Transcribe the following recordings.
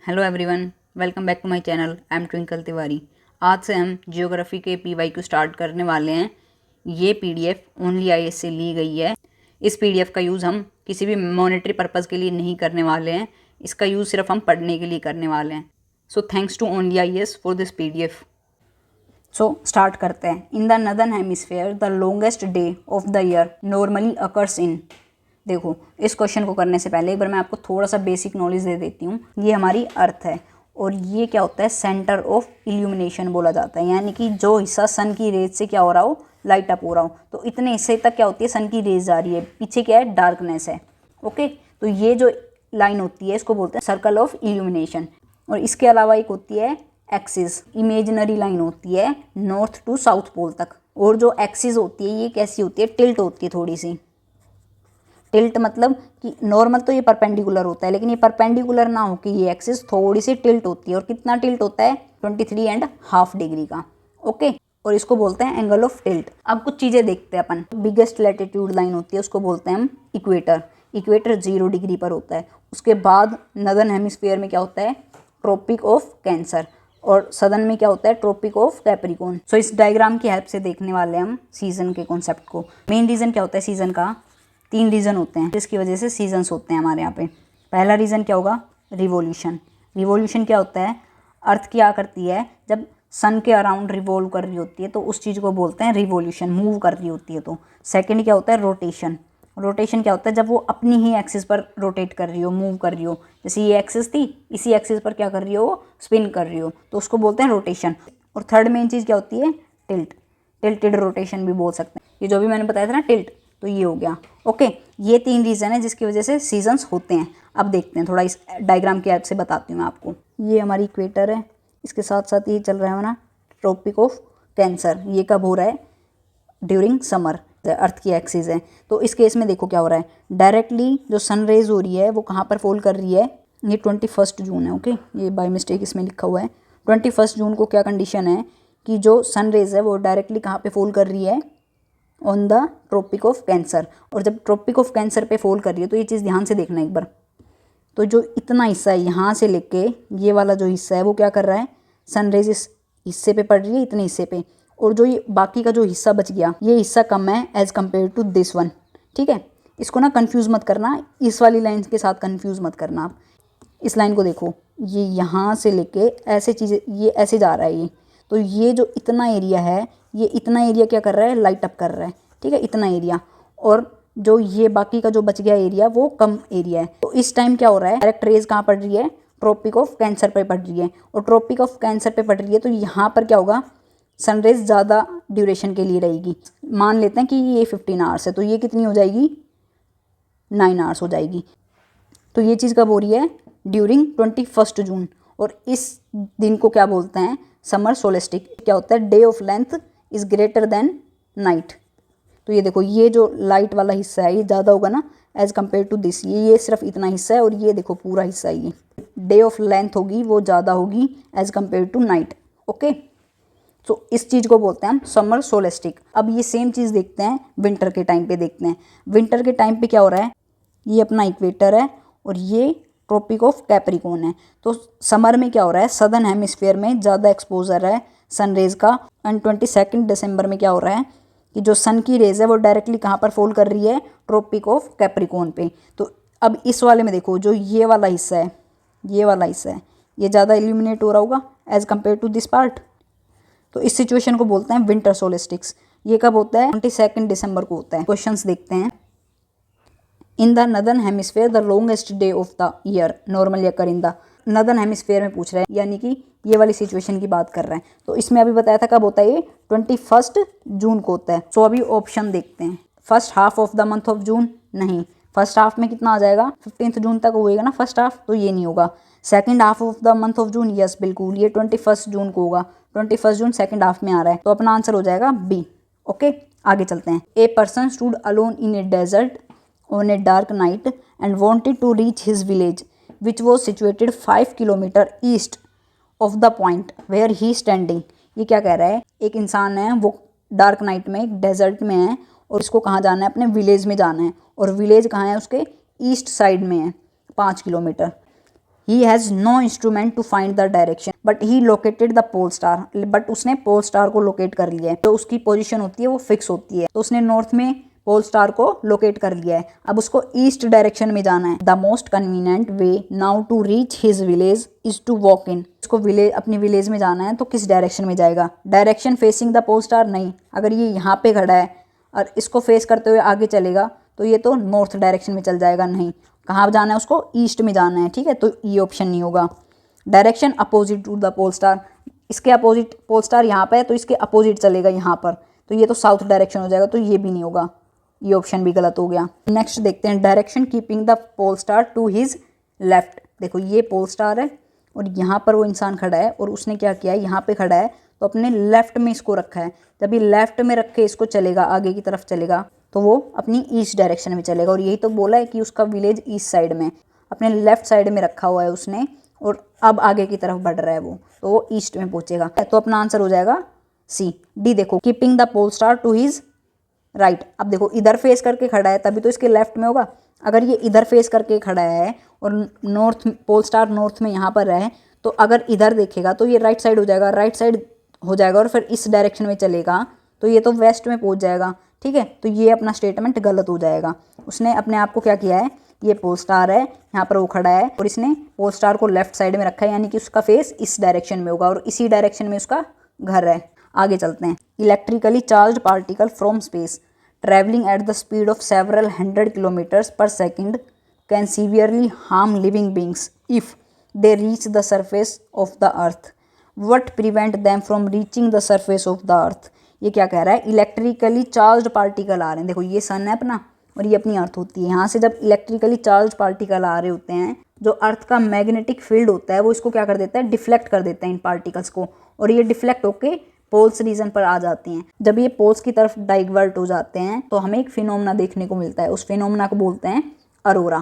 Hello everyone, welcome back to my channel. I am Twinkle Tiwari. आज से हम जियोग्राफी के पीवाईक्यू स्टार्ट करने वाले हैं। ये पीडीएफ ओनली आईएएस से ली गई है। इस पीडीएफ का यूज़ हम किसी भी मॉनेटरी पर्पज़ के लिए नहीं करने वाले हैं। इसका यूज़ सिर्फ हम पढ़ने के लिए करने वाले हैं। So thanks to only IAS for this PDF. So start करते हैं। In the northern hemisphere the longest day of the year normally occurs in. देखो, इस क्वेश्चन को करने से पहले एक बार मैं आपको थोड़ा सा बेसिक नॉलेज दे देती हूँ। ये हमारी अर्थ है और ये क्या होता है, सेंटर ऑफ इल्यूमिनेशन बोला जाता है। यानी कि जो हिस्सा सन की रेज से क्या हो रहा हो, लाइट अप हो रहा हो। तो इतने हिस्से तक क्या होती है, सन की रेज जा रही है, पीछे क्या है, डार्कनेस है। ओके, तो ये जो लाइन होती है इसको बोलते हैं सर्कल ऑफ इल्यूमिनेशन। और इसके अलावा एक होती है एक्सिस, इमेजिनरी लाइन होती है नॉर्थ टू साउथ पोल तक। और जो एक्सिस होती है ये कैसी होती है, टिल्ट होती है थोड़ी सी। टिल्ट मतलब कि नॉर्मल तो ये परपेंडिकुलर होता है, लेकिन ये परपेंडिकुलर ना हो कि ये एक्सिस थोड़ी सी टिल्ट होती है। और कितना टिल्ट होता है, 23.5 डिग्री का। ओके, और इसको बोलते हैं एंगल ऑफ टिल्ट। अब कुछ चीज़ें देखते हैं अपन। बिगेस्ट लैटिट्यूड लाइन होती है, उसको बोलते हैं हम इक्वेटर। इक्वेटर 0 डिग्री पर होता है। उसके बाद नदर्न हेमिस्फीयर में क्या होता है, ट्रॉपिक ऑफ कैंसर। और सदर्न में क्या होता है, ट्रॉपिक ऑफ कैप्रिकॉर्न। सो इस डायग्राम की हेल्प से देखने वाले हम सीजन के कॉन्सेप्ट को। मेन रीज़न क्या होता है सीजन का, 3 रीज़न होते हैं जिसकी वजह से सीजन्स होते हैं हमारे यहाँ पे। पहला रीज़न क्या होगा, रिवोल्यूशन। रिवोल्यूशन क्या होता है, अर्थ क्या करती है जब सन के अराउंड रिवॉल्व कर रही होती है तो उस चीज़ को बोलते हैं रिवोल्यूशन, मूव कर रही होती है। तो सेकंड क्या होता है, रोटेशन। रोटेशन क्या होता है, जब वो अपनी ही एक्सिस पर रोटेट कर रही हो, मूव कर रही हो। जैसे ये एक्सिस थी, इसी एक्सिस पर क्या कर रही हो, वो स्पिन कर रही हो, तो उसको बोलते हैं रोटेशन। और थर्ड मेन चीज़ क्या होती है, टिल्ट। टिल्टेड रोटेशन भी बोल सकते हैं। ये जो भी मैंने बताया था ना, टिल्ट, तो ये हो गया। ओके, ये 3 रीज़न है जिसकी वजह से सीजन्स होते हैं। अब देखते हैं, थोड़ा इस डायग्राम की हेल्प से बताती हूँ मैं आपको। ये हमारी इक्वेटर है, इसके साथ साथ ये चल रहा है ना ट्रॉपिक ऑफ कैंसर। ये कब हो रहा है, ड्यूरिंग समर। अर्थ की एक्सिस है। तो इस केस में देखो क्या हो रहा है, डायरेक्टली जो सन रेज हो रही है वो कहाँ पर फॉल कर रही है, ये 21 जून है। ओके, ये बाय मिस्टेक इसमें लिखा हुआ है 21 जून को। क्या कंडीशन है कि जो सन रेज है वो डायरेक्टली कहाँ पे फॉल कर रही है, on the Tropic of Cancer. और जब ट्रॉपिक ऑफ कैंसर पे फॉल कर रही है तो ये चीज़ ध्यान से देखना एक बार। तो जो इतना हिस्सा है यहाँ से लेके ये वाला जो हिस्सा है वो क्या कर रहा है, सनरेज इस हिस्से पे पड़ रही है, इतने हिस्से पे। और जो ये बाकी का जो हिस्सा बच गया, ये हिस्सा कम है as compare to this one. ठीक है, इसको ना कन्फ्यूज़ मत करना, इस वाली लाइन के साथ कन्फ्यूज़ मत करना आप। इस लाइन को देखो, ये यहाँ से लेके ऐसे चीज़ें, ये ऐसे जा रहा है ये। तो ये जो इतना एरिया है, ये इतना एरिया क्या कर रहा है, लाइट अप कर रहा है। ठीक है, इतना एरिया। और जो ये बाकी का जो बच गया एरिया वो कम एरिया है। तो इस टाइम क्या हो रहा है, डायरेक्ट रेज कहाँ पड़ रही है, ट्रॉपिक ऑफ कैंसर पे पड़ रही है। और ट्रॉपिक ऑफ कैंसर पे पड़ रही है तो यहाँ पर क्या होगा, सनरेज ज़्यादा ड्यूरेशन के लिए रहेगी। मान लेते हैं कि ये 15 आवर्स है, तो ये कितनी हो जाएगी, 9 आवर्स हो जाएगी। तो ये चीज़ कब हो रही है, ड्यूरिंग 21 जून। और इस दिन को क्या बोलते हैं, समर सोलेस्टिक। क्या होता है, day of length is greater than night. तो ये देखो, ये जो लाइट वाला हिस्सा है ये ज़्यादा होगा ना एज़ कम्पेयर टू दिस। ये सिर्फ इतना हिस्सा है और ये देखो पूरा हिस्सा है। ये डे ऑफ लेंथ होगी वो ज़्यादा होगी as compared to night. Okay, तो इस चीज़ को बोलते हैं हम समर सोलेस्टिक। अब ये सेम चीज़ देखते हैं विंटर के टाइम पे। देखते हैं विंटर के टाइम पे क्या हो रहा है, ये अपना इक्वेटर है और ये ट्रॉपिक ऑफ कैप्रिकॉर्न है। तो समर में क्या हो रहा है, सदर्न हेमिस्फीयर में ज़्यादा एक्सपोजर है सनरेज का। एंड 22 दिसंबर में क्या हो रहा है कि जो सन की रेज है वो डायरेक्टली कहाँ पर फॉल कर रही है, ट्रॉपिक ऑफ कैप्रिकॉर्न पे। तो अब इस वाले में देखो, जो ये वाला हिस्सा है, ये वाला हिस्सा है, ये ज़्यादा इल्यूमिनेट हो रहा होगा as compared to this part. तो इस सिचुएशन को बोलते हैं विंटर सोलेस्टिक्स। ये कब होता है, 22 दिसंबर को होता है। क्वेश्चंस देखते हैं। In the northern hemisphere the longest day of the year normally occur in the. Northern hemisphere में पूछ रहा है, यानी कि ये वाली सिचुएशन की बात कर रहा है। तो इसमें अभी बताया था कब होता है, ये 21 जून को होता है। सो अभी ऑप्शन देखते हैं। First half of the month of June, नहीं। फर्स्ट हाफ में कितना आ जाएगा, 15 जून तक होएगा ना फर्स्ट हाफ, तो ये नहीं होगा। Second half of the month of June, yes बिल्कुल, ये 21 जून को होगा। 21 जून सेकंड हाफ में आ रहा है, तो अपना आंसर हो जाएगा बी। ओके, आगे चलते हैं। A person stood alone in a desert on a dark night and wanted to reach his village which was situated 5 kilometer east of the point where he standing। ये क्या कह रहा है, एक इंसान है वो डार्क नाइट में एक डेजर्ट में है और इसको कहाँ जाना है, अपने विलेज में जाना है। और विलेज कहाँ है, उसके ईस्ट साइड में है 5 kilometre. He has no instrument to find the direction but he located the pole star, but उसने पोल स्टार को लोकेट कर लिया है। तो उसकी पोजीशन होती है वो फिक्स होती है, तो उसने नॉर्थ में पोल स्टार को लोकेट कर लिया है। अब उसको ईस्ट डायरेक्शन में जाना है। The most convenient way now to reach his village is to walk in. इसको विलेज, अपनी विलेज में जाना है तो किस डायरेक्शन में जाएगा? Direction facing the pole star नहीं, अगर ये यहाँ पे खड़ा है और इसको फेस करते हुए आगे चलेगा तो ये तो नॉर्थ डायरेक्शन में चल जाएगा। नहीं, कहाँ जाना है उसको? ईस्ट में जाना है, ठीक है, तो ये ऑप्शन नहीं होगा। Direction opposite to the pole star, इसके अपोजिट, पोल स्टार यहाँ पे है तो इसके अपोजिट चलेगा यहाँ पर, तो ये तो साउथ डायरेक्शन हो जाएगा, तो ये भी नहीं होगा, ये ऑप्शन भी गलत हो गया। नेक्स्ट देखते हैं, direction keeping the pole star to his left. देखो ये पोल स्टार है और यहाँ पर वो इंसान खड़ा है और उसने क्या किया है, यहाँ पे खड़ा है तो अपने लेफ्ट में इसको रखा है। जब ये लेफ्ट में रख के इसको चलेगा, आगे की तरफ चलेगा, तो वो अपनी ईस्ट डायरेक्शन में चलेगा। और यही तो बोला है कि उसका विलेज ईस्ट साइड में, अपने लेफ्ट साइड में रखा हुआ है उसने और अब आगे की तरफ बढ़ रहा है वो, तो वो ईस्ट में पहुंचेगा। तो अपना आंसर हो जाएगा सी, डी। देखो, keeping the pole star to his right. अब देखो इधर फेस करके खड़ा है तभी तो इसके लेफ्ट में होगा। अगर ये इधर फेस करके खड़ा है और नॉर्थ, पोल स्टार नॉर्थ में यहाँ पर है, तो अगर इधर देखेगा तो ये राइट साइड हो जाएगा, राइट साइड हो जाएगा और फिर इस डायरेक्शन में चलेगा तो ये तो वेस्ट में पहुंच जाएगा, ठीक है। तो ये अपना स्टेटमेंट गलत हो जाएगा। उसने अपने आप को क्या किया है, ये पोल स्टार है, यहाँ पर वो खड़ा है और इसने पोल स्टार को लेफ्ट साइड में रखा है, यानी कि उसका फेस इस डायरेक्शन में होगा और इसी डायरेक्शन में उसका घर है। आगे चलते हैं। Electrically charge particle from space travelling at the speed of several 100 kilometres per second can severely harm living beings if they reach the surface of the earth. What prevent them from reaching the surface of the earth. ये क्या कह रहा है, electrically charge particle आ रहे हैं। देखो ये सन है अपना और ये अपनी अर्थ होती है। यहाँ से जब इलेक्ट्रिकली चार्ज पार्टिकल आ रहे होते हैं, जो अर्थ का मैग्नेटिक फील्ड होता है वो इसको क्या कर देता है, डिफ्लेक्ट कर देता है इन पार्टिकल्स को, और ये डिफ्लेक्ट होके पोल्स रीजन पर आ जाती हैं। जब ये पोल्स की तरफ डाइवर्ट हो जाते हैं तो हमें एक फिनोमेना देखने को मिलता है, उस फिनोमेना को बोलते हैं अरोरा।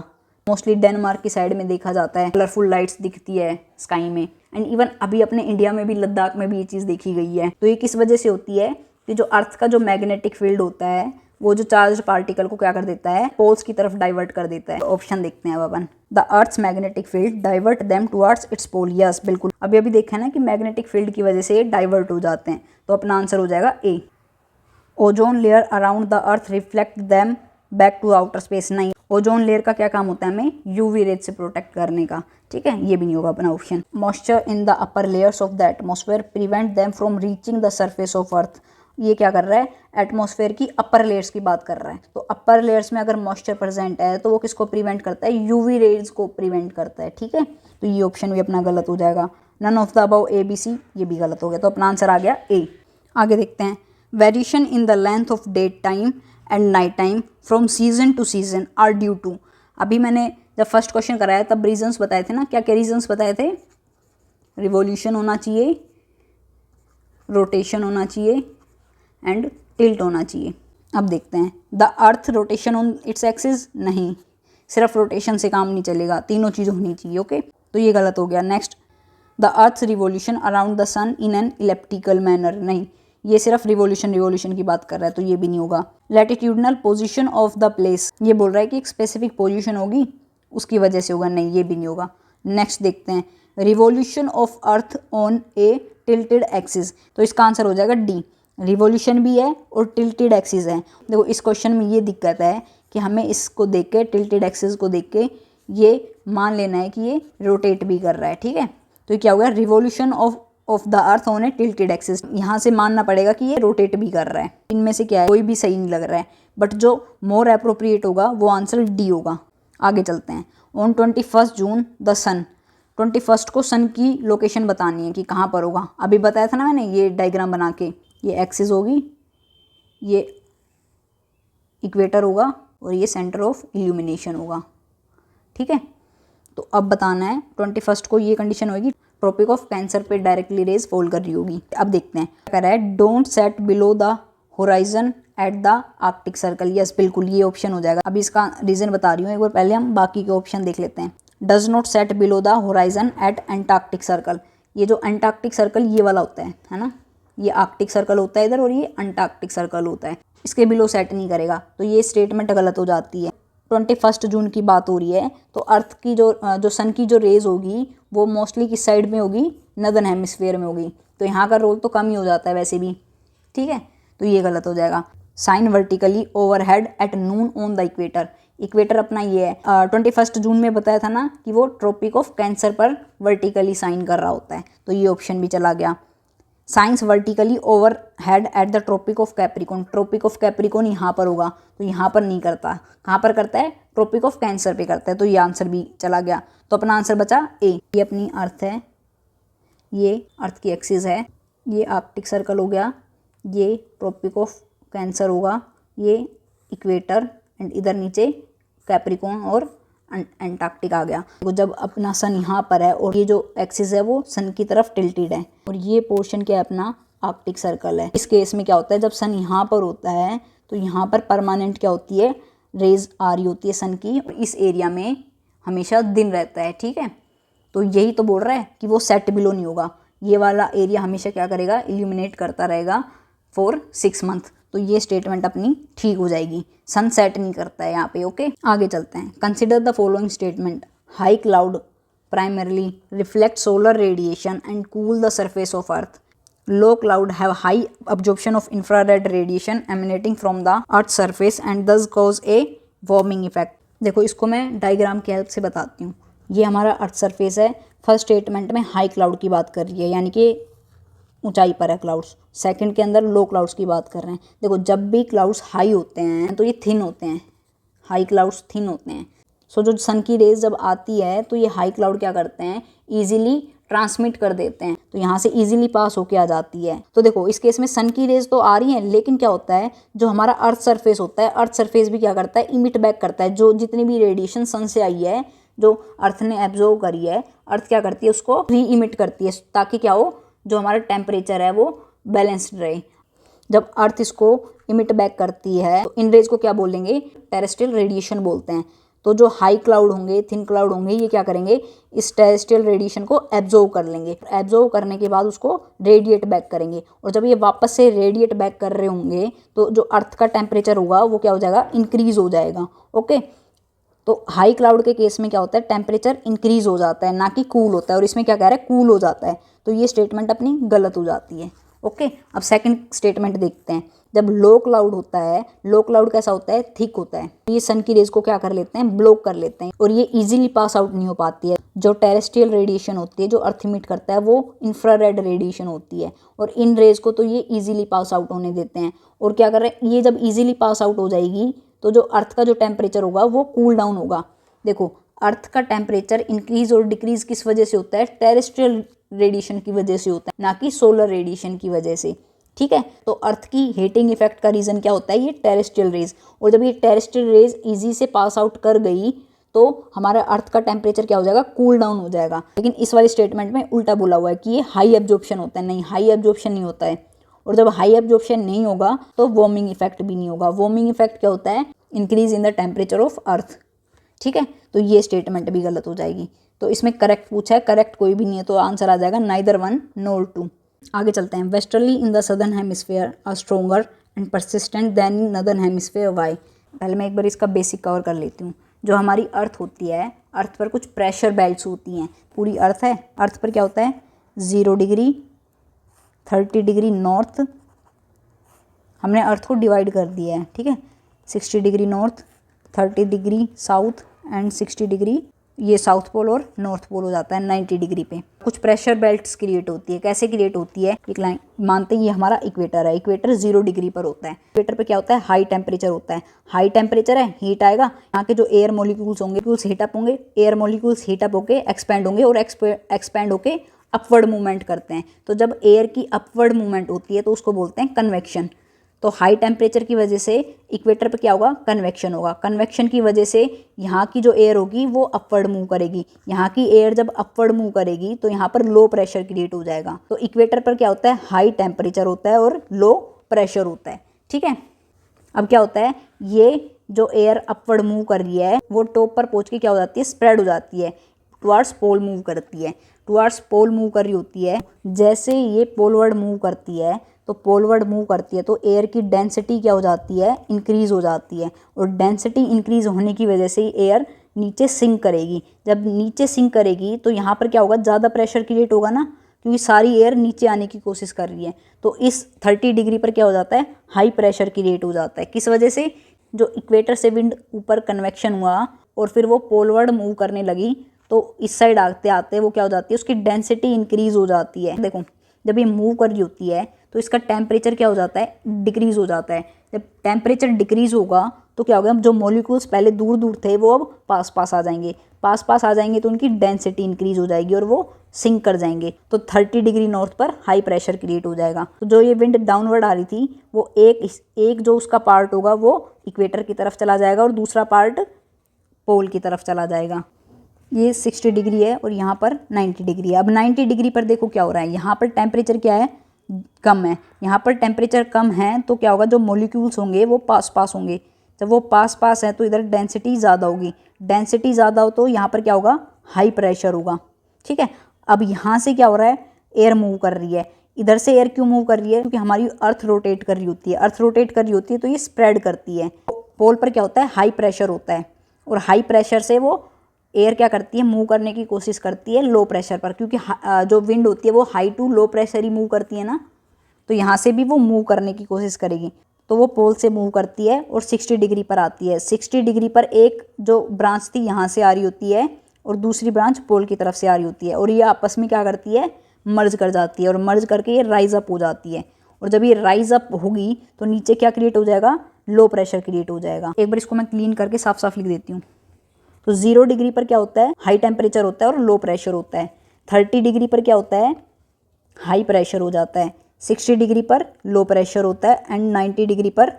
मोस्टली डेनमार्क की साइड में देखा जाता है, कलरफुल लाइट्स दिखती है स्काई में, एंड इवन अभी अपने इंडिया में भी, लद्दाख में भी ये चीज़ देखी गई है। तो ये किस वजह से होती है कि जो अर्थ का जो मैग्नेटिक फील्ड होता है वो जो चार्ज पार्टिकल को क्या कर देता है, पोल्स की तरफ डाइवर्ट कर देता है। ऑप्शन देखते हैं अब अपन, the earth's magnetic field divert them towards its pole. Yes, बिल्कुल, अभी देखा है ना कि मैग्नेटिक फील्ड की वजह से ये डाइवर्ट हो जाते हैं, तो अपना आंसर हो जाएगा A. Ozone layer around the earth reflect them back to outer space. नहीं, ओजोन लेयर का क्या काम होता है, हमें यूवी रेज से प्रोटेक्ट करने का, ठीक है, ये भी नहीं होगा अपना option. Moisture in the upper layers of the atmosphere prevent them from reaching the surface of earth. ये क्या कर रहा है, एटमॉस्फेयर की अपर लेयर्स की बात कर रहा है। तो अपर लेयर्स में अगर मॉइस्चर प्रेजेंट है तो वो किसको प्रिवेंट करता है, यूवी रेज को प्रिवेंट करता है, ठीक है। तो ये ऑप्शन भी अपना गलत हो जाएगा। None of the above A B C, ये भी गलत हो गया, तो अपना आंसर आ गया ए। आगे देखते हैं, variation in the length of day time and night time from season to season are due to. अभी मैंने जब फर्स्ट क्वेश्चन कराया तब रीजंस बताए थे ना, क्या क्या रीजंस बताए थे, रिवॉल्यूशन होना चाहिए, रोटेशन होना चाहिए एंड टिल्ट होना चाहिए। अब देखते हैं, the earth rotation on its axis, नहीं, सिर्फ रोटेशन से काम नहीं चलेगा, तीनों चीज़ होनी चाहिए, ओके, तो ये गलत हो गया। Next, the earth revolution around the sun in an elliptical manner, नहीं, ये सिर्फ रिवॉल्यूशन की बात कर रहा है, तो ये भी नहीं होगा। Latitudinal position of the place, ये बोल रहा है कि एक स्पेसिफिक पोजीशन होगी उसकी वजह से होगा, नहीं, ये भी नहीं होगा। नेक्स्ट देखते हैं, revolution of earth on A tilted axis, तो इसका आंसर हो जाएगा डी, रिवॉल्यूशन भी है और टिल्टेड एक्सिस है। देखो इस क्वेश्चन में ये दिक्कत है कि हमें इसको देख के, टिल्टेड एक्सिस को देख के ये मान लेना है कि ये रोटेट भी कर रहा है, ठीक है। तो ये क्या हो गया, revolution of the earth on A tilted axis, यहाँ से मानना पड़ेगा कि ये रोटेट भी कर रहा है। इनमें से क्या है, कोई भी सही नहीं लग रहा है, बट जो मोर अप्रोप्रिएट होगा वो आंसर डी होगा। आगे चलते हैं, ऑन 21 जून द सन, 21 को सन की लोकेशन बतानी है कि कहाँ पर होगा। अभी बताया था ना मैंने, ये डायग्राम बना के, ये एक्सिस होगी, ये इक्वेटर होगा और ये सेंटर ऑफ इल्यूमिनेशन होगा, ठीक है। तो अब बताना है 21 को ये कंडीशन होगी, ट्रॉपिक ऑफ कैंसर पे डायरेक्टली रेज फॉल कर रही होगी। अब देखते हैं, क्या कह रहा है, don't set below the horizon at the Arctic circle. Yes, बिल्कुल, ये ऑप्शन हो जाएगा। अभी इसका रीजन बता रही हूँ, एक बार पहले हम बाकी के ऑप्शन देख लेते हैं। Does not set below the horizon at Antarctic Circle, ये जो एंटार्क्टिक सर्कल ये वाला होता है ना, ये आर्कटिक सर्कल होता है इधर और ये अंटार्कटिक सर्कल होता है, इसके बिलो सेट नहीं करेगा, तो ये स्टेटमेंट गलत हो जाती है। 21 जून की बात हो रही है, तो अर्थ की जो सन की जो रेज होगी वो मोस्टली किस साइड में होगी, नदर्न हेमिस्फीयर में होगी। तो यहाँ का रोल तो कम ही हो जाता है वैसे भी, ठीक है, तो ये गलत हो जाएगा। Shine vertically overhead at noon on the equator, equator अपना ये है, 21 जून में बताया था ना कि वो ट्रॉपिक ऑफ कैंसर पर वर्टिकली साइन कर रहा होता है, तो ये ऑप्शन भी चला गया। Shines vertically over head at the Tropic of Capricorn, Tropic of Capricorn यहाँ पर होगा, तो यहाँ पर नहीं करता, कहाँ पर करता है, ट्रॉपिक ऑफ कैंसर पे करता है, तो ये आंसर भी चला गया। तो अपना आंसर बचा ए। ये अपनी अर्थ है, ये अर्थ की एक्सिस है, ये आर्कटिक सर्कल हो गया, ये ट्रॉपिक ऑफ कैंसर होगा, ये इक्वेटर, एंड इधर नीचे कैप्रिकॉन और एंटार्क्टिक आ गया। तो जब अपना सन यहाँ पर है और ये जो एक्सिस है वो सन की तरफ टिल्टेड है, और ये पोर्शन क्या है, अपना आर्कटिक सर्कल है। इस केस में क्या होता है, जब सन यहाँ पर होता है तो यहाँ पर परमानेंट क्या होती है, रेज आ रही होती है सन की, और इस एरिया में हमेशा दिन रहता है, ठीक है। तो यही तो बोल रहा है कि वो सेट बिलो नहीं होगा, ये वाला एरिया हमेशा क्या करेगा, इल्यूमिनेट करता रहेगा फॉर 6 मंथ। तो ये स्टेटमेंट अपनी ठीक हो जाएगी, सन सेट नहीं करता है यहाँ पे, ओके। आगे चलते हैं। Consider the following statement, high cloud primarily reflect solar radiation and cool the surface of earth, low cloud have high absorption of infrared radiation emanating from the earth surface and thus cause a warming effect। देखो इसको मैं diagram की help से बताती हूँ। ये हमारा earth surface है, फर्स्ट स्टेटमेंट में हाई क्लाउड की बात कर रही है, यानी कि ऊंचाई पर है क्लाउड्स। सेकंड के अंदर लो क्लाउड्स की बात कर रहे हैं। देखो जब भी क्लाउड्स हाई होते हैं तो ये थिन होते हैं, हाई क्लाउड्स थिन होते हैं। सो जो सन की रेज जब आती है तो ये हाई क्लाउड क्या करते हैं, ईजिली ट्रांसमिट कर देते हैं, तो यहाँ से इजीली पास होके आ जाती है। तो देखो इस केस में सन की रेज तो आ रही हैं, लेकिन क्या होता है, जो हमारा अर्थ सरफेस होता है, अर्थ सरफेस भी क्या करता है, इमिट बैक करता है। जो जितनी भी रेडिएशन सन से आई है, जो अर्थ ने एब्जॉर्व करी है, अर्थ क्या करती है, उसको री इमिट करती है, ताकि क्या हो, जो हमारा टेम्परेचर है वो बैलेंस्ड रहे। जब अर्थ इसको इमिट बैक करती है तो इन रेज को क्या बोलेंगे, टेरेस्ट्रियल रेडिएशन बोलते हैं। तो जो हाई क्लाउड होंगे, थिन क्लाउड होंगे, ये क्या करेंगे, इस टेरेस्ट्रियल रेडिएशन को एब्जॉर्व कर लेंगे। एब्जॉर्व करने के बाद उसको रेडिएट बैक करेंगे, और जब ये वापस से रेडिएट बैक कर रहे होंगे तो जो अर्थ का टेम्परेचर होगा वो क्या हो जाएगा, इंक्रीज हो जाएगा, ओके। तो हाई क्लाउड के केस में क्या होता है, टेम्परेचर इंक्रीज हो जाता है, ना कि कूल होता है, और इसमें क्या कह रहा है, कूल हो जाता है। तो ये स्टेटमेंट अपनी गलत हो जाती है, ओके। अब सेकंड स्टेटमेंट देखते हैं। जब लो क्लाउड होता है, लो क्लाउड कैसा होता है, थिक होता है, ये सन की रेज को क्या कर लेते हैं, ब्लॉक कर लेते हैं, और ये इजीली पास आउट नहीं हो पाती है। जो टेरेस्ट्रियल रेडिएशन होती है, जो अर्थ इमिट करता है, वो इंफ्रारेड रेडिएशन होती है, और इन रेज को तो ये इजीली पास आउट होने देते हैं। और क्या कर रहे हैं, ये जब इजीली पास आउट हो जाएगी तो जो अर्थ का जो टेम्परेचर होगा वो कूल डाउन होगा। देखो अर्थ का टेम्परेचर इंक्रीज और डिक्रीज किस वजह से होता है, टेरेस्ट्रियल रेडिएशन की वजह से होता है, ना कि सोलर रेडिएशन की वजह से, ठीक है। तो अर्थ की हीटिंग इफेक्ट का रीजन क्या होता है, ये टेरेस्ट्रियल रेज। और जब ये टेरेस्ट्रियल रेज इजी से पास आउट कर गई तो हमारा अर्थ का टेम्परेचर क्या हो जाएगा, कूल डाउन हो जाएगा। लेकिन इस वाले स्टेटमेंट में उल्टा बोला हुआ है कि ये हाई एब्जॉर्प्शन होता है, नहीं, हाई एब्जॉर्प्शन नहीं होता है। और जब हाई एब्जॉर्प्शन नहीं होगा तो वार्मिंग इफेक्ट भी नहीं होगा। वार्मिंग इफेक्ट क्या होता है, increase in the temperature of earth, ठीक है। तो ये स्टेटमेंट भी गलत हो जाएगी। तो इसमें करेक्ट पूछा है, करेक्ट कोई भी नहीं है, तो आंसर आ जाएगा नाइदर 1 नॉर 2। आगे चलते हैं। Westerly in the southern hemisphere are stronger and persistent than in northern hemisphere, why. पहले मैं एक बार इसका बेसिक कवर कर लेती हूँ। जो हमारी अर्थ होती है, अर्थ पर कुछ प्रेशर बेल्ट्स होती हैं। पूरी अर्थ है, अर्थ पर क्या होता है, 0 डिग्री, 30 डिग्री नॉर्थ, हमने अर्थ को डिवाइड कर दिया है, ठीक है। 60 degree north, 30 degree south and 60 degree ये साउथ पोल और नॉर्थ पोल हो जाता है 90 डिग्री पे। कुछ प्रेशर बेल्ट्स क्रिएट होती है। कैसे क्रिएट होती है, एक लाइन मानते हैं ये हमारा इक्वेटर है, इक्वेटर 0 डिग्री पर होता है। इक्वेटर पे क्या होता है, हाई टेम्परेचर होता है। हाई टेम्परेचर है, हीट आएगा, यहाँ के जो एयर मॉलिक्यूल्स होंगे हीट अप होंगे, एयर मॉलिक्यूल्स हीट अप होके एक्सपैंड होंगे, और एक्सपैंड होके अपवर्ड मूवमेंट करते हैं। तो जब एयर की अपवर्ड मूवमेंट होती है तो उसको बोलते हैं कन्वेक्शन। तो हाई टेम्परेचर की वजह से इक्वेटर पे क्या होगा, कन्वेक्शन होगा। कन्वेक्शन की वजह से यहाँ की जो एयर होगी वो अपवर्ड मूव करेगी। यहाँ की एयर जब अपवर्ड मूव करेगी तो यहाँ पर लो प्रेशर क्रिएट हो जाएगा। तो इक्वेटर पर क्या होता है, हाई टेम्परेचर होता है और लो प्रेशर होता है, ठीक है। अब क्या होता है, ये जो एयर अपवर्ड मूव कर रही है वो टॉप पर पहुँच के क्या हो जाती है, स्प्रेड हो जाती है, टुवार्ड्स पोल मूव करती है। टुवार्ड्स पोल मूव कर रही होती है। जैसे ये पोलवर्ड मूव करती है तो पोलवर्ड मूव करती है तो एयर की डेंसिटी क्या हो जाती है, इंक्रीज़ हो जाती है। और डेंसिटी इंक्रीज़ होने की वजह से ही एयर नीचे सिंक करेगी। जब नीचे सिंक करेगी तो यहाँ पर क्या होगा, ज़्यादा प्रेशर क्रिएट होगा ना, क्योंकि सारी एयर नीचे आने की कोशिश कर रही है। तो इस 30 डिग्री पर क्या हो जाता है, हाई प्रेशर क्रिएट हो जाता है। किस वजह से, जो इक्वेटर से विंड ऊपर कन्वेक्शन हुआ और फिर वो पोलवर्ड मूव करने लगी, तो इस साइड आते आते वो क्या हो जाती है, उसकी डेंसिटी इंक्रीज़ हो जाती है। देखो जब ये मूव कर रही होती है तो इसका टेम्परेचर क्या हो जाता है, डिक्रीज़ हो जाता है। जब टेम्परेचर डिक्रीज़ होगा तो क्या होगा, जो मॉलिक्यूल्स पहले दूर दूर थे वो अब पास पास आ जाएंगे। पास पास आ जाएंगे तो उनकी डेंसिटी इंक्रीज हो जाएगी और वो सिंक कर जाएंगे। तो 30 डिग्री नॉर्थ पर हाई प्रेशर क्रिएट हो जाएगा। तो जो ये विंड डाउनवर्ड आ रही थी वो एक जो उसका पार्ट होगा वो इक्वेटर की तरफ चला जाएगा और दूसरा पार्ट पोल की तरफ चला जाएगा। ये 60 डिग्री है और यहाँ पर 90 डिग्री है। अब 90 डिग्री पर देखो क्या हो रहा है, यहाँ पर टेम्परेचर क्या है, कम है। यहाँ पर टेम्परेचर कम है तो क्या होगा, जो मॉलिक्यूल्स होंगे वो पास पास होंगे। जब वो पास पास है तो इधर डेंसिटी ज़्यादा होगी। डेंसिटी ज़्यादा हो तो यहाँ पर क्या होगा, हाई प्रेशर होगा। ठीक है, अब यहाँ से क्या हो रहा है, एयर मूव कर रही है। इधर से एयर क्यों मूव कर रही है, क्योंकि हमारी अर्थ रोटेट कर रही होती है। अर्थ रोटेट कर रही होती है तो ये स्प्रेड करती है। पोल पर क्या होता है, हाई प्रेशर होता है और हाई प्रेशर से वो एयर क्या करती है, मूव करने की कोशिश करती है लो प्रेशर पर, क्योंकि जो विंड होती है वो हाई टू लो प्रेशर ही मूव करती है ना। तो यहाँ से भी वो मूव करने की कोशिश करेगी तो वो पोल से मूव करती है और 60 डिग्री पर आती है। 60 डिग्री पर एक जो ब्रांच थी यहाँ से आ रही होती है और दूसरी ब्रांच पोल की तरफ से आ रही होती है और ये आपस में क्या करती है, मर्ज कर जाती है और मर्ज करके ये राइज अप हो जाती है। और जब ये राइज अप होगी तो नीचे क्या क्रिएट हो जाएगा, लो प्रेशर क्रिएट हो जाएगा। एक बार इसको मैं क्लीन करके साफ साफ लिख देती हूँ। तो 0 डिग्री पर क्या होता है, हाई टेम्परेचर होता है और लो प्रेशर होता है। 30 डिग्री पर क्या होता है, हाई प्रेशर हो जाता है। 60 डिग्री पर लो प्रेशर होता है एंड 90 डिग्री पर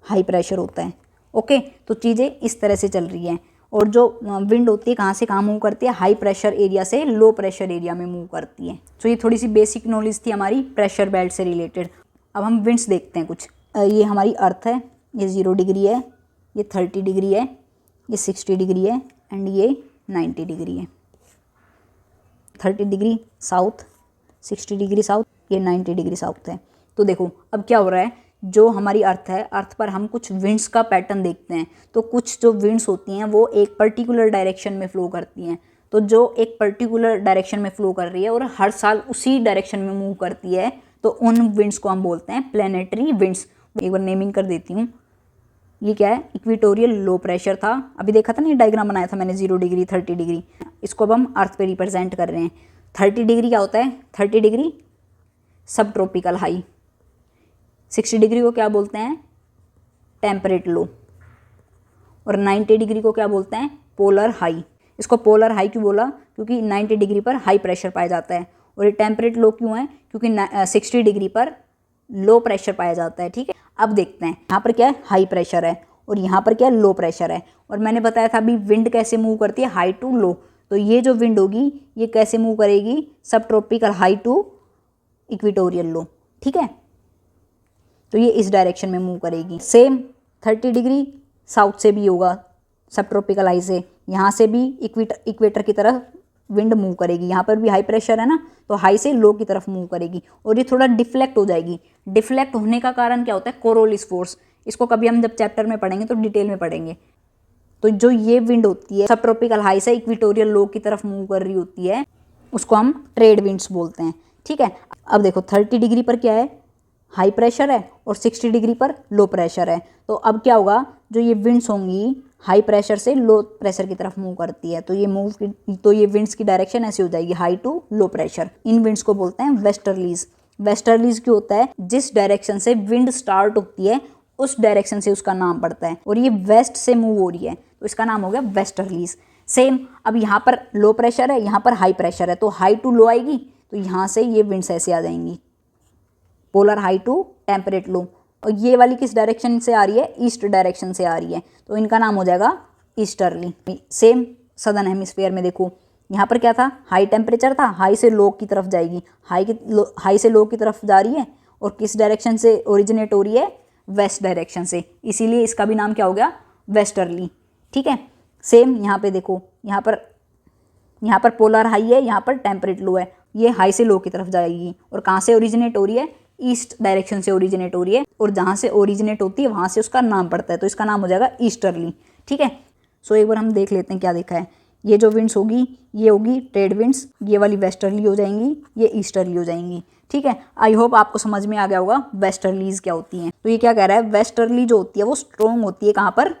हाई प्रेशर होता है। ओके, तो चीज़ें इस तरह से चल रही हैं। और जो विंड होती है कहाँ से कहाँ मूव करती है, हाई प्रेशर एरिया से लो प्रेशर एरिया में मूव करती है। तो ये थोड़ी सी बेसिक नॉलेज थी हमारी प्रेशर बेल्ट से रिलेटेड। अब हम विंड्स देखते हैं कुछ। ये हमारी अर्थ है, ये 0 डिग्री है, ये 30 डिग्री है, ये 60 डिग्री है एंड ये 90 डिग्री है। 30 डिग्री साउथ, 60 डिग्री साउथ, ये 90 डिग्री साउथ है। तो देखो अब क्या हो रहा है, जो हमारी अर्थ है, अर्थ पर हम कुछ विंड्स का पैटर्न देखते हैं। तो कुछ जो विंड्स होती हैं वो एक पर्टिकुलर डायरेक्शन में फ्लो करती हैं। तो जो एक पर्टिकुलर डायरेक्शन में फ्लो कर रही है और हर साल उसी डायरेक्शन में मूव करती है, तो उन विंड्स को हम बोलते हैं प्लैनेटरी विंड्स। एक बार नेमिंग कर देती हूँ। ये क्या है, इक्वेटोरियल लो प्रेशर था। अभी देखा था ना, ये डायग्राम बनाया था मैंने, 0 डिग्री 30 डिग्री। इसको अब हम अर्थ पे रिप्रेजेंट कर रहे हैं। 30 डिग्री क्या होता है, 30 डिग्री सब ट्रॉपिकल हाई। 60 डिग्री को क्या बोलते हैं, टेम्परेट लो। और 90 डिग्री को क्या बोलते हैं, पोलर हाई। इसको पोलर हाई क्यों बोला, क्योंकि 90 डिग्री पर हाई प्रेशर पाया जाता है। और ये टेम्परेट लो क्यों है, क्योंकि 60 डिग्री पर लो प्रेशर पाया जाता है। ठीक है, अब देखते हैं यहाँ पर क्या है, हाई प्रेशर है और यहाँ पर क्या है, लो प्रेशर है। और मैंने बताया था अभी विंड कैसे मूव करती है, हाई टू लो। तो ये जो विंड होगी ये कैसे मूव करेगी, subtropical high to equatorial low. ठीक है, तो ये इस डायरेक्शन में मूव करेगी। सेम 30 डिग्री साउथ से भी होगा, सब ट्रॉपिकल हाई से। यहाँ से भी इक्वेटर की तरफ विंड मूव करेगी। यहाँ पर भी हाई प्रेशर है ना, तो हाई से लो की तरफ मूव करेगी और ये थोड़ा डिफ्लेक्ट हो जाएगी। डिफ्लेक्ट होने का कारण क्या होता है, कोरोलिस फोर्स। इसको कभी हम जब चैप्टर में पढ़ेंगे तो डिटेल में पढ़ेंगे। तो जो ये विंड होती है सब ट्रॉपिकल हाई से इक्वेटोरियल लो की तरफ मूव कर रही होती है, उसको हम ट्रेड विंड्स बोलते हैं। ठीक है, अब देखो 30 डिग्री पर क्या है, हाई प्रेशर है और 60 डिग्री पर लो प्रेशर है। तो अब क्या होगा, जो ये विंड्स होंगी हाई प्रेशर से लो प्रेशर की तरफ मूव करती है, तो ये विंड्स की डायरेक्शन ऐसी हो जाएगी, हाई टू लो प्रेशर। इन विंड्स को बोलते हैं वेस्टर्लीज। वेस्टर्लीज क्यों होता है, जिस डायरेक्शन से विंड स्टार्ट होती है उस डायरेक्शन से उसका नाम पड़ता है। और ये वेस्ट से मूव हो रही है तो इसका नाम हो गया वेस्टर्लीज। सेम, अब यहाँ पर लो प्रेशर है, यहाँ पर हाई प्रेशर है, तो हाई टू लो आएगी, तो यहाँ से ये विंड्स ऐसे आ जाएंगी, पोलर हाई टू टेम्परेट लो। और ये वाली किस डायरेक्शन से आ रही है, ईस्ट डायरेक्शन से आ रही है, तो इनका नाम हो जाएगा ईस्टर्ली। सेम सदर्न हेमिस्फीयर में देखो, यहाँ पर क्या था, हाई टेम्परेचर था, हाई से लो की तरफ जाएगी, हाई से लो की तरफ जा रही है और किस डायरेक्शन से ओरिजिनेट हो रही है, वेस्ट डायरेक्शन से, इसीलिए इसका भी नाम क्या हो गया, वेस्टर्ली। ठीक है, सेम यहाँ पे देखो, यहाँ पर पोलर हाई है, यहाँ पर टेम्परेट लो है, ये हाई से लो की तरफ जाएगी और कहाँ से ओरिजिनेट हो रही है, ईस्ट डायरेक्शन से ओरिजिनेट हो रही है और जहाँ से ओरिजिनेट होती है वहाँ से उसका नाम पड़ता है, तो इसका नाम हो जाएगा ईस्टर्ली। ठीक है, सो एक बार हम देख लेते हैं क्या देखा है। ये जो विंड्स होगी ये होगी ट्रेड विंड्स, ये वाली वेस्टर्ली हो जाएंगी, ये ईस्टर्ली हो जाएंगी। ठीक है, आई होप आपको समझ में आ गया होगा वेस्टर्लीज क्या होती हैं। तो ये क्या कह रहा है, वेस्टर्ली जो होती है वो स्ट्रॉन्ग होती है कहाँ पर,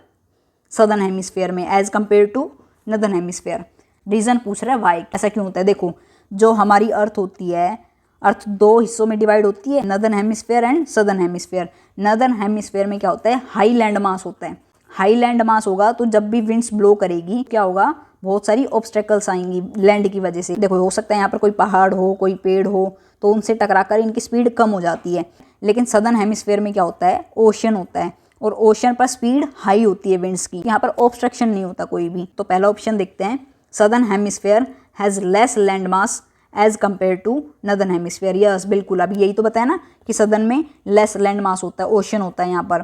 सदर्न हेमिस्फेयर में as compare to northern hemisphere. Reason पूछ रहा है वाई, ऐसा क्यों होता है। देखो जो हमारी अर्थ होती है, अर्थ दो हिस्सों में डिवाइड होती है, northern hemisphere and southern hemisphere. Northern hemisphere में क्या होता है, हाई लैंड मास होता है। हाई लैंड मास होगा तो जब भी विंड्स ब्लो करेगी क्या होगा, बहुत सारी ऑब्स्टेकल्स आएंगी लैंड की वजह से। देखो हो सकता है यहाँ पर कोई पहाड़ हो, कोई पेड़ हो, तो उनसे टकराकर इनकी स्पीड कम हो जाती है। लेकिन सदर्न हेमिस्फेयर में क्या होता है, ओशन होता है और ओशन पर स्पीड हाई होती है विंड्स की, यहाँ पर ऑब्स्ट्रक्शन नहीं होता कोई भी। तो पहला ऑप्शन देखते हैं, southern hemisphere has less land mass as compare to northern hemisphere. Yes बिल्कुल, अभी यही तो बताया ना कि सदर्न में लेस लैंड मास होता है, ओशन होता है यहाँ पर,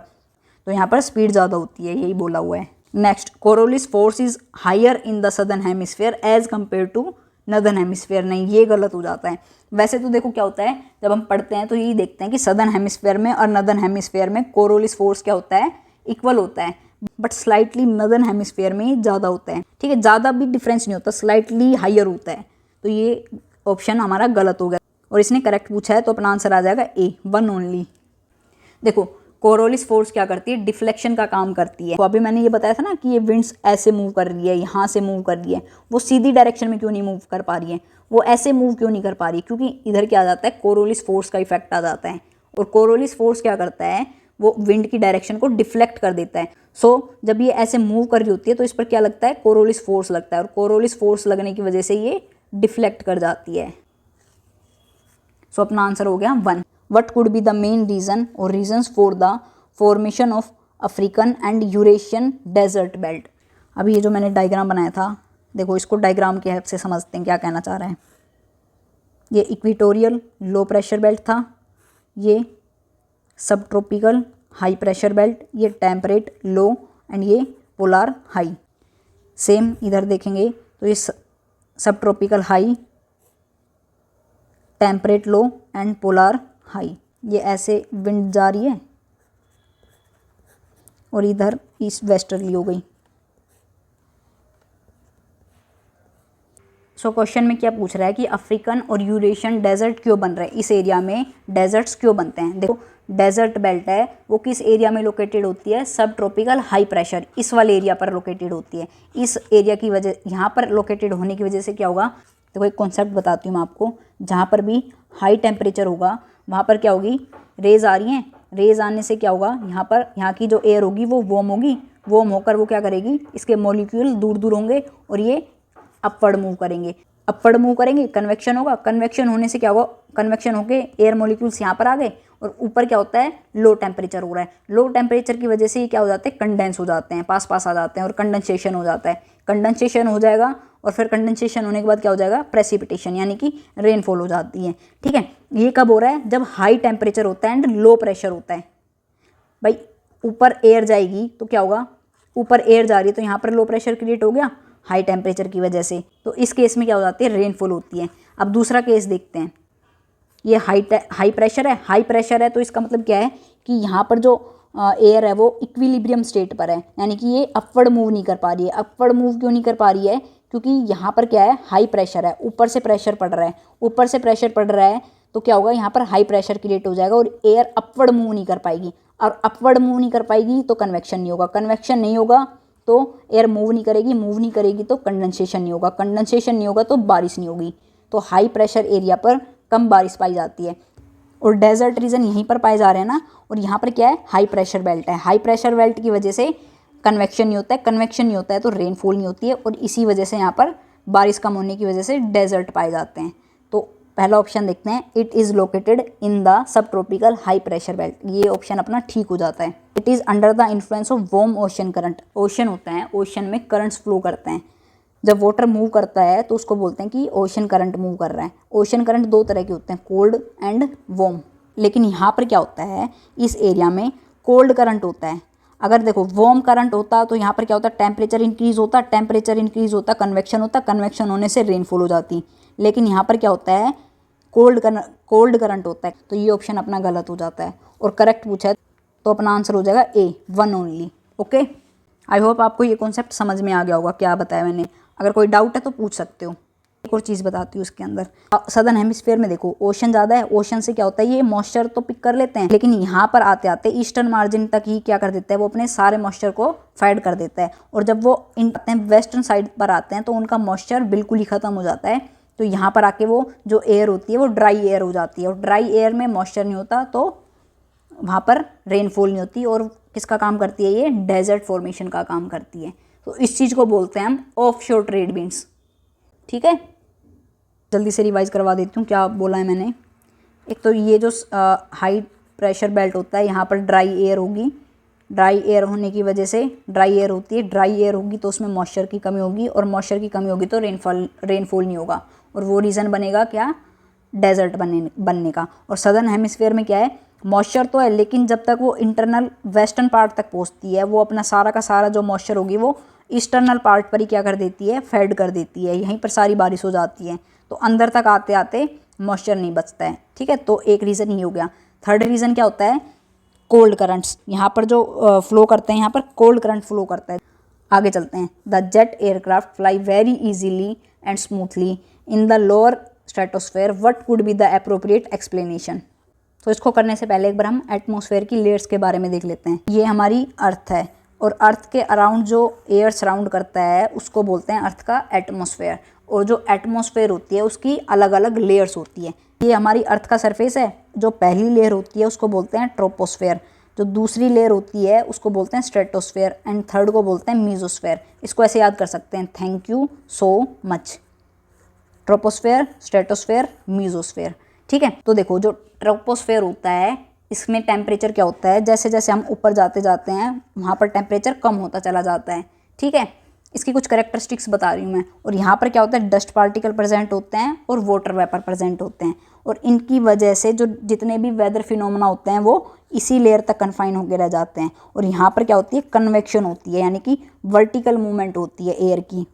तो यहाँ पर स्पीड ज़्यादा होती है, यही बोला हुआ है। Next, Coriolis force is higher in the southern hemisphere as compare to northern hemisphere. नहीं, ये गलत हो जाता है। वैसे तो देखो क्या होता है, जब हम पढ़ते हैं तो यही देखते हैं कि सदर्न हेमिस्फेयर में और नदर्न हेमिस्फेयर में कोरोलिस फोर्स क्या होता है, इक्वल होता है, बट स्लाइटली नदर्न हेमिस्फेयर में ज़्यादा होता है। ठीक है, ज़्यादा भी डिफरेंस नहीं होता, स्लाइटली हायर होता है। तो ये ऑप्शन हमारा गलत हो गया और इसने करेक्ट पूछा है, तो अपना आंसर आ जाएगा ए, वन ओनली। देखो कोरोलिस फोर्स क्या करती है, डिफ्लेक्शन का काम करती है। तो अभी मैंने ये बताया था ना कि ये विंड्स ऐसे मूव कर रही है, यहाँ से मूव कर रही है, वो सीधी डायरेक्शन में क्यों नहीं मूव कर पा रही है, वो ऐसे मूव क्यों नहीं कर पा रही, क्योंकि इधर क्या आ जाता है, कोरोलिस फोर्स का इफेक्ट आ जाता है। और कोरोलिस फोर्स क्या करता है, वो विंड की डायरेक्शन को डिफ्लेक्ट कर देता है। सो जब ये ऐसे मूव कर रही होती है तो इस पर क्या लगता है, कोरोलिस फोर्स लगता है, और कोरोलिस फोर्स लगने की वजह से ये डिफ्लेक्ट कर जाती है। सो अपना आंसर हो गया one. What could be the main reason or reasons for the formation of African and Eurasian desert belt. अभी ये जो मैंने डायग्राम बनाया था, देखो इसको डायग्राम की हेल्प से समझते हैं क्या कहना चाह रहे हैं। ये इक्वेटोरियल लो प्रेशर बेल्ट था, ये सब ट्रॉपिकल हाई प्रेशर बेल्ट, ये टेम्परेट लो एंड ये पोलार हाई। सेम इधर देखेंगे तो ये सब tropical high, temperate low and polar high. ये ऐसे विंड जा रही है और इधर ईस्ट वेस्टर्ली हो गई। सो क्वेश्चन में क्या पूछ रहा है कि अफ्रीकन और यूरेशियन डेजर्ट क्यों बन रहे हैं, इस एरिया में डेजर्ट्स क्यों बनते हैं। देखो डेजर्ट बेल्ट है वो किस एरिया में लोकेटेड होती है, सब ट्रॉपिकल हाई प्रेशर, इस वाले एरिया पर लोकेटेड होती है। इस एरिया की वजह, यहाँ पर लोकेटेड होने की वजह से क्या होगा, देखो एक कॉन्सेप्ट बताती हूँ मैं आपको। जहाँ पर भी हाई टेम्परेचर होगा वहाँ पर क्या होगी, रेज आ रही हैं, रेज आने से क्या होगा, यहाँ पर यहाँ की जो एयर होगी वो वार्म होगी, वार्म होकर वो क्या करेगी, इसके मॉलिक्यूल दूर दूर होंगे और ये अपवर्ड मूव करेंगे, अपवर्ड मूव करेंगे, कन्वेक्शन होगा, कन्वेक्शन होने से क्या होगा, कन्वेक्शन होके एयर मॉलिक्यूल्स यहाँ पर आ गए और ऊपर क्या होता है, लो टेम्परेचर हो रहा है। लो टेम्परेचर की वजह से ये क्या हो जाते हैं, कंडेंस हो जाते हैं, पास पास आ जाते हैं और कंडेंसेशन हो जाता है। कंडेंसेशन हो जाएगा और फिर कंडेंसेशन होने के बाद क्या हो जाएगा, प्रेसिपिटेशन, यानी कि रेनफॉल हो जाती है। ठीक है, ये कब हो रहा है, जब हाई टेम्परेचर होता है एंड लो प्रेशर होता है। भाई ऊपर एयर जाएगी तो क्या होगा, ऊपर एयर जा रही है तो यहाँ पर लो प्रेशर क्रिएट हो गया हाई टेम्परेचर की वजह से, तो इस केस में क्या हो जाती है, रेनफॉल होती है। अब दूसरा केस देखते हैं, ये हाई प्रेशर है, हाई प्रेशर है तो इसका मतलब क्या है कि यहाँ पर जो एयर है वो इक्विलिब्रियम स्टेट पर है, यानी कि ये अपवर्ड मूव नहीं कर पा रही है। अपवर्ड मूव क्यों नहीं कर पा रही है, क्योंकि यहाँ पर क्या है, हाई प्रेशर है, ऊपर से प्रेशर पड़ रहा है, ऊपर से प्रेशर पड़ रहा है तो क्या होगा, यहाँ पर हाई प्रेशर क्रिएट हो जाएगा और एयर अपवर्ड मूव नहीं कर पाएगी, और अपवर्ड मूव नहीं कर पाएगी तो कन्वेक्शन नहीं होगा, कन्वेक्शन नहीं होगा तो एयर मूव नहीं करेगी, मूव नहीं करेगी तो कंडेंसेशन नहीं होगा, कंडेंसेशन नहीं होगा तो बारिश नहीं होगी। तो हाई प्रेशर एरिया पर कम बारिश पाई जाती है और डेजर्ट रीजन यहीं पर पाए जा रहे हैं ना, और यहाँ पर क्या है, हाई प्रेशर बेल्ट है। हाई प्रेशर बेल्ट की वजह से कन्वेक्शन नहीं होता है, कन्वेक्शन नहीं होता है तो रेनफॉल नहीं होती है, और इसी वजह से यहाँ पर बारिश कम होने की वजह से डेजर्ट पाए जाते हैं। तो पहला ऑप्शन देखते हैं, it is located in the sub tropical high pressure belt, ये ऑप्शन अपना ठीक हो जाता है। It is under the influence of warm ocean current, ocean होता है, ओशन में करंट्स फ्लो करते हैं, जब वाटर मूव करता है तो उसको बोलते हैं कि ओशन करंट मूव कर रहा है। ओशन करंट दो तरह के होते हैं, कोल्ड एंड वार्म, लेकिन यहाँ पर क्या होता है, इस एरिया में कोल्ड करंट होता है। अगर देखो वार्म करंट होता तो यहाँ पर क्या होता, टेम्परेचर इंक्रीज होता, टेम्परेचर इंक्रीज होता, कन्वेक्शन होता, कन्वेक्शन होने से रेनफॉल हो जाती, लेकिन यहाँ पर क्या होता है, कोल्ड करंट होता है, तो ये ऑप्शन अपना गलत हो जाता है। और करेक्ट पूछा है तो अपना आंसर हो जाएगा ए, 1 ओनली। ओके, आई होप आपको ये कॉन्सेप्ट समझ में आ गया होगा क्या बताया मैंने। अगर कोई डाउट है तो पूछ सकते हो। एक और चीज़ बताती हूँ उसके अंदर, सदर्न हेमिस्फीयर में देखो ओशन ज़्यादा है, ओशन से क्या होता है ये मॉइस्चर तो पिक कर लेते हैं, लेकिन यहाँ पर आते आते ईस्टर्न मार्जिन तक ही क्या कर देता है, वो अपने सारे मॉइस्चर को फेड कर देता है। और जब वो वेस्टर्न साइड पर आते हैं तो उनका मॉइस्चर बिल्कुल ही ख़त्म हो जाता है। तो यहाँ पर आके वो जो एयर होती है वो ड्राई एयर हो जाती है, और ड्राई एयर में मॉइस्चर नहीं होता तो वहाँ पर रेनफॉल नहीं होती। और किसका काम करती है ये, डेजर्ट फॉर्मेशन का काम करती है। तो इस चीज़ को बोलते हैं हम ऑफशोर ट्रेड विंड्स। ठीक है, जल्दी से रिवाइज करवा देती हूँ क्या बोला है मैंने। एक तो ये जो हाई प्रेशर बेल्ट होता है, यहाँ पर ड्राई एयर होगी, ड्राई एयर होने की वजह से दराई एयर होती है, ड्राई एयर होगी तो उसमें मॉइस्चर की कमी होगी, और मॉइस्चर की कमी होगी तो रेनफॉल नहीं होगा, और वो रीज़न बनेगा क्या, डेजर्ट बनने का। और सदर्न हेमिस्फीयर में क्या है, मॉइस्चर तो है लेकिन जब तक वो इंटरनल वेस्टर्न पार्ट तक पहुँचती है वो अपना सारा का सारा जो मॉइस्चर होगी वो ईस्टर्नल पार्ट पर ही क्या कर देती है, फेड कर देती है, यहीं पर सारी बारिश हो जाती है। तो अंदर तक आते आते मॉइस्चर नहीं बचता है। ठीक है, तो एक रीज़न ये हो गया। थर्ड रीज़न क्या होता है, कोल्ड करंट्स। यहाँ पर जो फ्लो करते हैं, यहाँ पर कोल्ड करंट फ्लो करता है। आगे चलते हैं। The jet aircraft fly very easily and smoothly in the lower stratosphere, what could be the appropriate explanation. तो इसको करने से पहले एक बार हम एटमॉस्फेयर की लेयर्स के बारे में देख लेते हैं। ये हमारी अर्थ है, और अर्थ के अराउंड जो एयर सराउंड करता है उसको बोलते हैं अर्थ का एटमॉस्फेयर। और जो एटमॉस्फेयर होती है उसकी अलग अलग लेयर्स होती है। ये हमारी अर्थ का सरफेस है, जो पहली लेयर होती है उसको बोलते हैं ट्रोपोस्फेयर, जो दूसरी लेयर होती है उसको बोलते हैं स्ट्रेटोस्फेयर, एंड थर्ड को बोलते हैं मीजोस्फेयर। इसको ऐसे याद कर सकते हैं, thank you so much. Troposphere, stratosphere, mesosphere. ठीक है, तो देखो जो ट्रोपोस्फेयर होता है इसमें टेम्परेचर क्या होता है, जैसे जैसे हम ऊपर जाते जाते हैं वहाँ पर टेम्परेचर कम होता चला जाता है। ठीक है, इसकी कुछ करेक्टरिस्टिक्स बता रही हूँ मैं। और यहाँ पर क्या होता है, डस्ट पार्टिकल प्रेजेंट होते हैं और वाटर वेपर प्रेजेंट होते हैं, और इनकी वजह से जो जितने भी वेदर फिनोमेना होते हैं वो इसी लेयर तक कन्फाइन होकर रह जाते हैं। और यहाँ पर क्या होती है, कन्वेक्शन होती है, यानी कि वर्टिकल मूवमेंट होती है एयर की,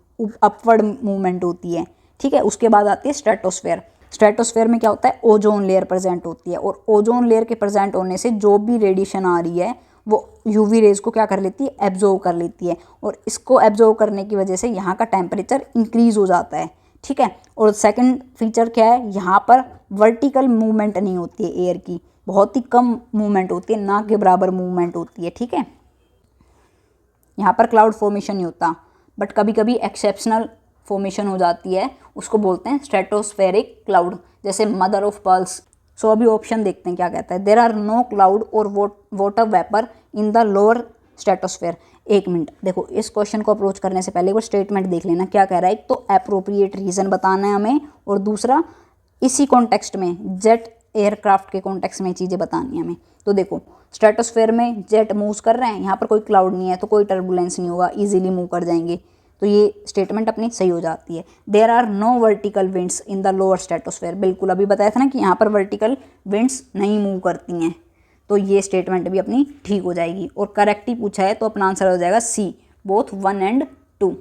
अपवर्ड मूवमेंट होती है। ठीक है, उसके बाद आती है स्ट्रेटोस्फेयर। स्ट्रेटोस्फेयर में क्या होता है, ओजोन लेयर प्रेजेंट होती है, और ओजोन लेयर के प्रेजेंट होने से जो भी रेडिएशन आ रही है वो यूवी रेज को क्या कर लेती है, एब्जॉर्व कर लेती है, और इसको एब्जॉर्व करने की वजह से यहाँ का टेम्परेचर इंक्रीज हो जाता है। ठीक है, और सेकंड फीचर क्या है, यहाँ पर वर्टिकल मूवमेंट नहीं होती है एयर की, बहुत ही कम मूवमेंट होती है, ना के बराबर मूवमेंट होती है। ठीक है, यहाँ पर क्लाउड फॉर्मेशन नहीं होता, बट कभी कभी एक्सेप्शनल फॉर्मेशन हो जाती है, उसको बोलते हैं स्ट्रेटोस्फेरिक क्लाउड, जैसे मदर ऑफ पर्ल्स। सो अभी ऑप्शन देखते हैं क्या कहता है। देयर आर नो क्लाउड और water vapour in the lower stratosphere. एक मिनट, देखो इस क्वेश्चन को अप्रोच करने से पहले एक बार स्टेटमेंट देख लेना क्या कह रहा है। एक तो एप्रोप्रिएट रीजन बताना है हमें, और दूसरा इसी कॉन्टेक्स्ट में जेट एयरक्राफ्ट के कॉन्टेक्स्ट में चीज़ें बतानी है हमें। तो देखो स्ट्रेटोस्फेयर में जेट मूव कर रहे हैं, यहाँ पर कोई क्लाउड नहीं है तो कोई टर्बुलेंस नहीं होगा, ईजिली मूव कर जाएंगे, तो ये स्टेटमेंट अपनी सही हो जाती है। There are no vertical winds in the lower stratosphere, बिल्कुल अभी बताया था ना कि यहाँ पर वर्टिकल विंड्स नहीं मूव करती हैं, तो ये स्टेटमेंट भी अपनी ठीक हो जाएगी। और करेक्ट ही पूछा है तो अपना आंसर हो जाएगा सी, बोथ 1 and 2।